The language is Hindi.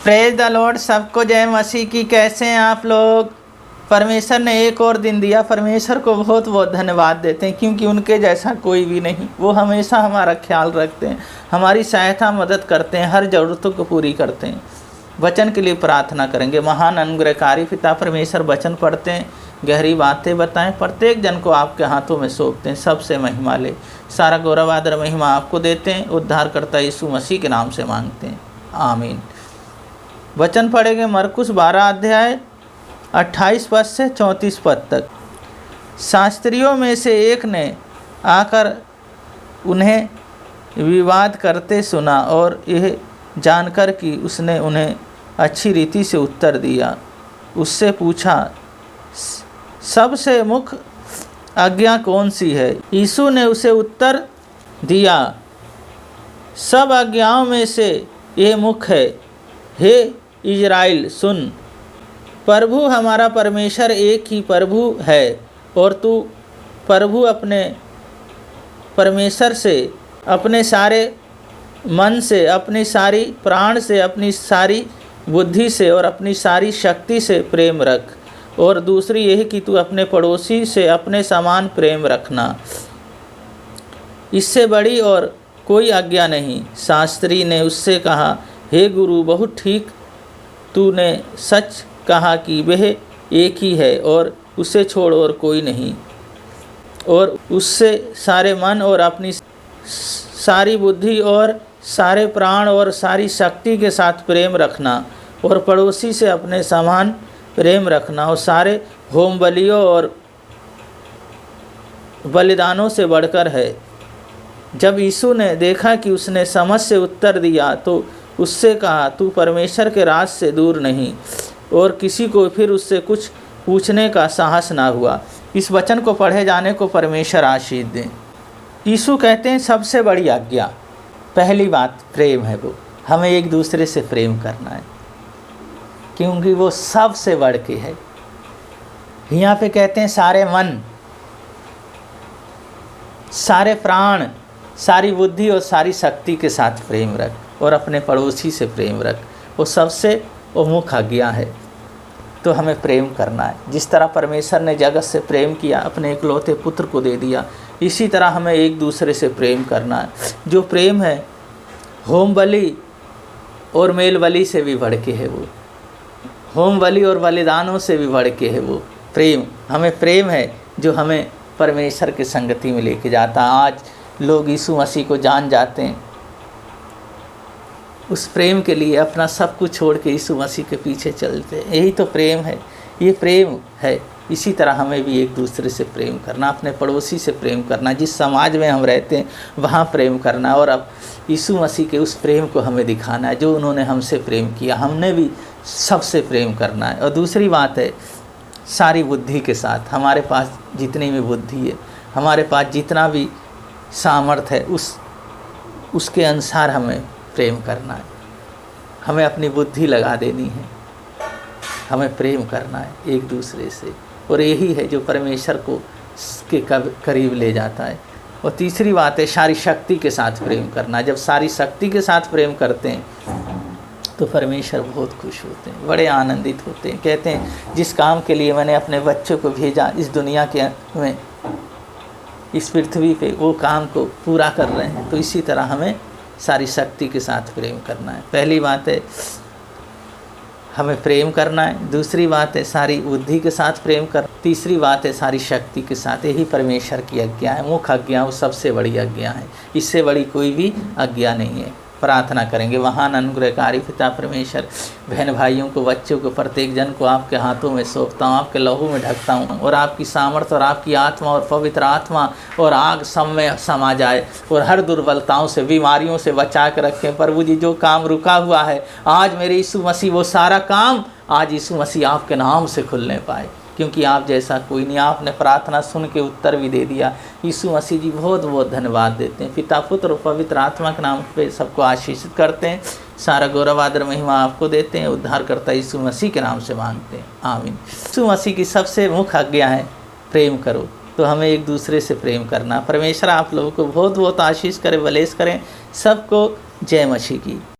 प्रेज द लॉर्ड, सबको जय मसीह की। कैसे हैं आप लोग? परमेश्वर ने एक और दिन दिया। परमेश्वर को बहुत बहुत धन्यवाद देते हैं, क्योंकि उनके जैसा कोई भी नहीं। वो हमेशा हमारा ख्याल रखते हैं, हमारी सहायता मदद करते हैं, हर ज़रूरतों को पूरी करते हैं। वचन के लिए प्रार्थना करेंगे। महान अनुग्रहकारी पिता परमेश्वर, वचन पढ़ते हैं, गहरी बातें बताएं, प्रत्येक जन को आपके हाथों में सौंपते हैं। सबसे महिमा ले, सारा गौरव आदर महिमा आपको देते हैं। उद्धारकर्ता यीशु मसीह के नाम से मांगते हैं, आमीन। वचन पढ़ेंगे मरकुस 12 अध्याय 28 पद से 34 पद तक। शास्त्रियों में से एक ने आकर उन्हें विवाद करते सुना और यह जानकर कि उसने उन्हें अच्छी रीति से उत्तर दिया, उससे पूछा, सबसे मुख्य आज्ञा कौन सी है? यीशु ने उसे उत्तर दिया, सब आज्ञाओं में से ये मुख्य है, हे इज़राइल सुन, प्रभु हमारा परमेश्वर एक ही प्रभु है, और तू प्रभु अपने परमेश्वर से अपने सारे मन से, अपनी सारी प्राण से, अपनी सारी बुद्धि से और अपनी सारी शक्ति से प्रेम रख। और दूसरी यह कि तू अपने पड़ोसी से अपने समान प्रेम रखना। इससे बड़ी और कोई आज्ञा नहीं। शास्त्री ने उससे कहा, हे गुरु, बहुत ठीक तूने सच कहा कि वह एक ही है और उसे छोड़ और कोई नहीं, और उससे सारे मन और अपनी सारी बुद्धि और सारे प्राण और सारी शक्ति के साथ प्रेम रखना, और पड़ोसी से अपने समान प्रेम रखना, और सारे होम बलियों और बलिदानों से बढ़कर है। जब यीशु ने देखा कि उसने समझ से उत्तर दिया तो उससे कहा, तू परमेश्वर के राज से दूर नहीं। और किसी को फिर उससे कुछ पूछने का साहस ना हुआ। इस वचन को पढ़े जाने को परमेश्वर आशीष दें। यीशु कहते हैं सबसे बड़ी आज्ञा, पहली बात प्रेम है। वो हमें एक दूसरे से प्रेम करना है, क्योंकि वो सबसे बढ़ के है। यहाँ पे कहते हैं सारे मन, सारे प्राण, सारी बुद्धि और सारी शक्ति के साथ प्रेम रख, और अपने पड़ोसी से प्रेम रख। वो सबसे मुख्य आज्ञा है। तो हमें प्रेम करना है। जिस तरह परमेश्वर ने जगत से प्रेम किया, अपने इकलौते पुत्र को दे दिया, इसी तरह हमें एक दूसरे से प्रेम करना है। जो प्रेम है होम बलि और मेल बलि से भी बढ़ के है। वो होम बलि और बलिदानों से भी बढ़ के है। वो प्रेम, हमें प्रेम है जो हमें परमेश्वर की संगति में लेके जाता है। आज लोग यीशु मसीह को जान जाते हैं, उस प्रेम के लिए अपना सब कुछ छोड़ के यीशु मसीह के पीछे चलते हैं। यही तो प्रेम है, ये प्रेम है। इसी तरह हमें भी एक दूसरे से प्रेम करना, अपने पड़ोसी से प्रेम करना, जिस समाज में हम रहते हैं वहाँ प्रेम करना, और अब यीशु मसीह के उस प्रेम को हमें दिखाना है जो उन्होंने हमसे प्रेम किया। हमने भी सबसे प्रेम करना है। और दूसरी बात है सारी बुद्धि के साथ। हमारे पास जितनी भी बुद्धि है, हमारे पास जितना भी सामर्थ्य है, उसके अनुसार हमें प्रेम करना है। हमें अपनी बुद्धि लगा देनी है, हमें प्रेम करना है एक दूसरे से। और यही है जो परमेश्वर को के करीब ले जाता है। और तीसरी बात है सारी शक्ति के साथ प्रेम करना। जब सारी शक्ति के साथ प्रेम करते हैं तो परमेश्वर बहुत खुश होते हैं, बड़े आनंदित होते हैं। कहते हैं जिस काम के लिए मैंने अपने बच्चों को भेजा इस दुनिया के में, इस पृथ्वी पे, वो काम को पूरा कर रहे हैं। तो इसी तरह हमें सारी शक्ति के साथ प्रेम करना है। पहली बात है हमें प्रेम करना है। दूसरी बात है सारी बुद्धि के साथ प्रेम कर। तीसरी बात है सारी शक्ति के साथ। यही परमेश्वर की आज्ञा है, मुख्य आज्ञा, वो सबसे बड़ी आज्ञा है। इससे बड़ी कोई भी आज्ञा नहीं है। प्रार्थना करेंगे। महान अनुग्रहकारी पिता परमेश्वर, बहन भाइयों को, बच्चों को, प्रत्येक जन को आपके हाथों में सौंपता हूँ, आपके लहू में ढकता हूँ, और आपकी सामर्थ्य और आपकी आत्मा और पवित्र आत्मा और आग सब में समा जाए, और हर दुर्बलताओं से, बीमारियों से बचा कर रखें। प्रभु जी, जो काम रुका हुआ है आज मेरे यीशु मसीह, वो सारा काम आज यीशु मसीह आपके नाम से खुलने पाए, क्योंकि आप जैसा कोई नहीं। आपने प्रार्थना सुन के उत्तर भी दे दिया। यीशु मसीह जी बहुत बहुत धन्यवाद देते हैं। पिता, पुत्र और पवित्र आत्मा के नाम पे सबको आशीषित करते हैं। सारा गौरव आदर महिमा आपको देते हैं। उद्धारकर्ता यीशु मसीह के नाम से मांगते हैं, आमीन। यीशु मसीह की सबसे मुख्य आज्ञा है प्रेम करो। तो हमें एक दूसरे से प्रेम करना। परमेश्वर आप लोगों को बहुत बहुत आशीष करे, बलेस करें। सबको जय मसीह की।